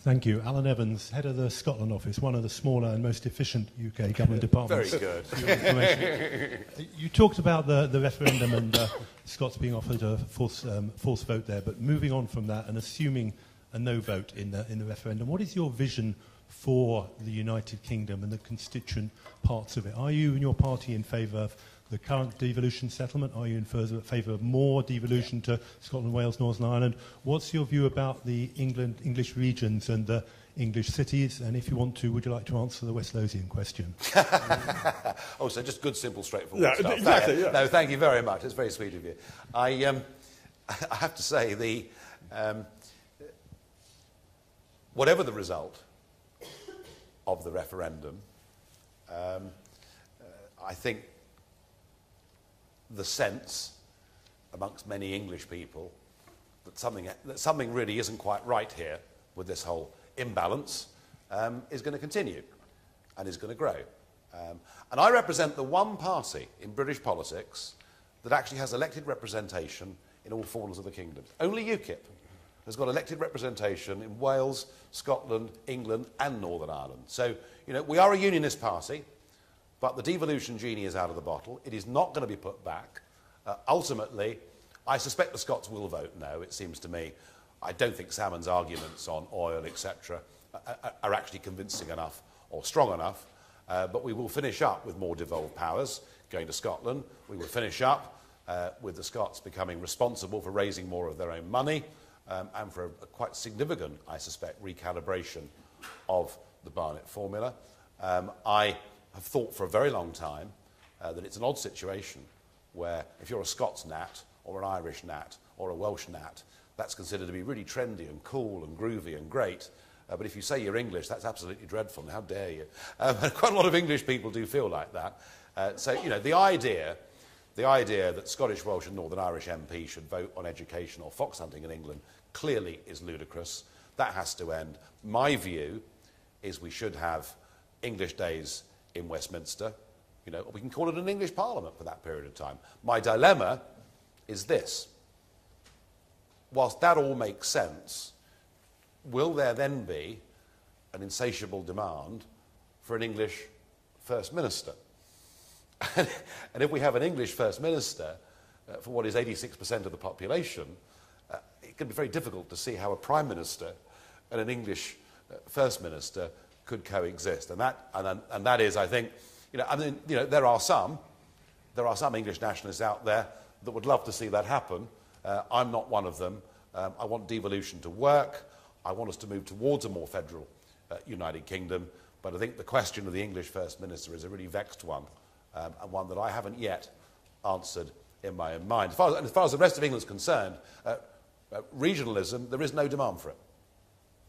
Thank you. Alan Evans, head of the Scotland office, one of the smaller and most efficient UK government departments. Very good. You talked about the referendum and Scots being offered a forced vote there, but moving on from that and assuming a no vote in the referendum, what is your vision for the United Kingdom and the constituent parts of it? Are you and your party in favour of the current devolution settlement? Are you in favour of more devolution to Scotland, Wales, Northern Ireland? What's your view about the English regions and the English cities? And if you want to, would you like to answer the West Lothian question? Oh, so just good, simple, straightforward stuff. Exactly, yeah. No, thank you very much. It's very sweet of you. I have to say, whatever the result of the referendum, I think the sense amongst many English people that something really isn't quite right here with this whole imbalance is going to continue and is going to grow. And I represent the one party in British politics that actually has elected representation in all four corners of the kingdom. Only UKIP has got elected representation in Wales, Scotland, England and Northern Ireland. So, you know, we are a unionist party, but the devolution genie is out of the bottle. It is not going to be put back. Ultimately, I suspect the Scots will vote no, it seems to me. I don't think Salmon's arguments on oil, etc., are actually convincing enough or strong enough. But we will finish up with more devolved powers going to Scotland. We will finish up with the Scots becoming responsible for raising more of their own money and for a quite significant, I suspect, recalibration of the Barnett formula. I have thought for a very long time that it's an odd situation where if you're a Scots nat or an Irish nat or a Welsh nat, that's considered to be really trendy and cool and groovy and great. But if you say you're English, that's absolutely dreadful. And how dare you? Quite a lot of English people do feel like that. So, you know, the idea that Scottish, Welsh and Northern Irish MP should vote on education or fox hunting in England clearly is ludicrous. That has to end. My view is we should have English days in Westminster. You know, we can call it an English Parliament for that period of time. My dilemma is this. Whilst that all makes sense, will there then be an insatiable demand for an English First Minister? And if we have an English First Minister for what is 86% of the population, it can be very difficult to see how a Prime Minister and an English First Minister could coexist. And that is, I think, there are some English nationalists out there that would love to see that happen. I'm not one of them. I want devolution to work. I want us to move towards a more federal United Kingdom. But I think the question of the English First Minister is a really vexed one, and one that I haven't yet answered in my own mind. As far as the rest of England is concerned, regionalism, there is no demand for it.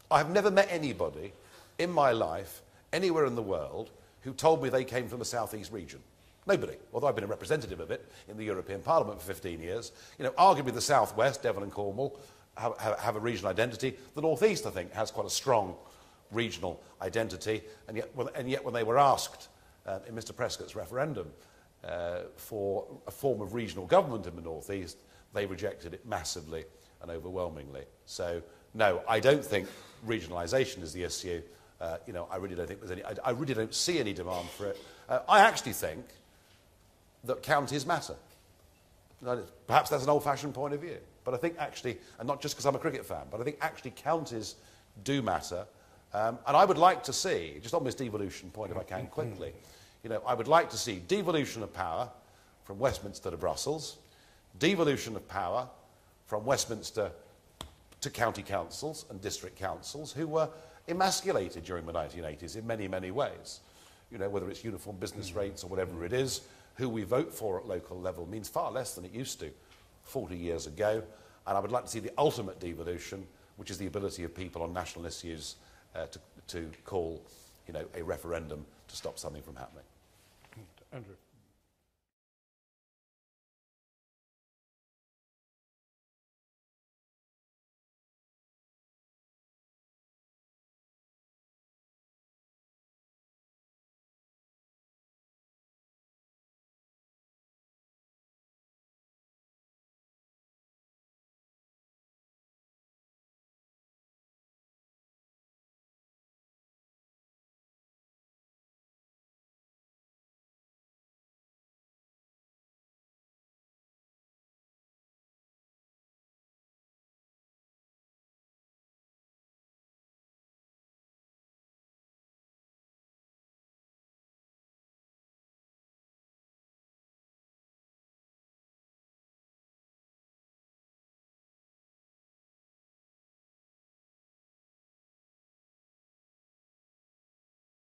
I have never met anybody in my life, anywhere in the world, who told me they came from the southeast region. Nobody, although I've been a representative of it in the European Parliament for 15 years. You know, arguably the southwest, Devon and Cornwall, have a regional identity. The northeast, I think, has quite a strong regional identity. And yet when they were asked in Mr Prescott's referendum for a form of regional government in the northeast, they rejected it massively and overwhelmingly. So, no, I don't think regionalisation is the issue. I really don't think there's any. I really don't see any demand for it. I actually think that counties matter. Perhaps that's an old-fashioned point of view, but I think actually, and not just because I'm a cricket fan, but I think actually counties do matter. And I would like to see, just on this devolution point, if I can quickly, I would like to see devolution of power from Westminster to Brussels, devolution of power from Westminster to county councils and district councils who were emasculated during the 1980s in many, many ways. Whether it's uniform business rates or whatever it is, who we vote for at local level means far less than it used to 40 years ago. And I would like to see the ultimate devolution, which is the ability of people on national issues to call, a referendum to stop something from happening. Andrew.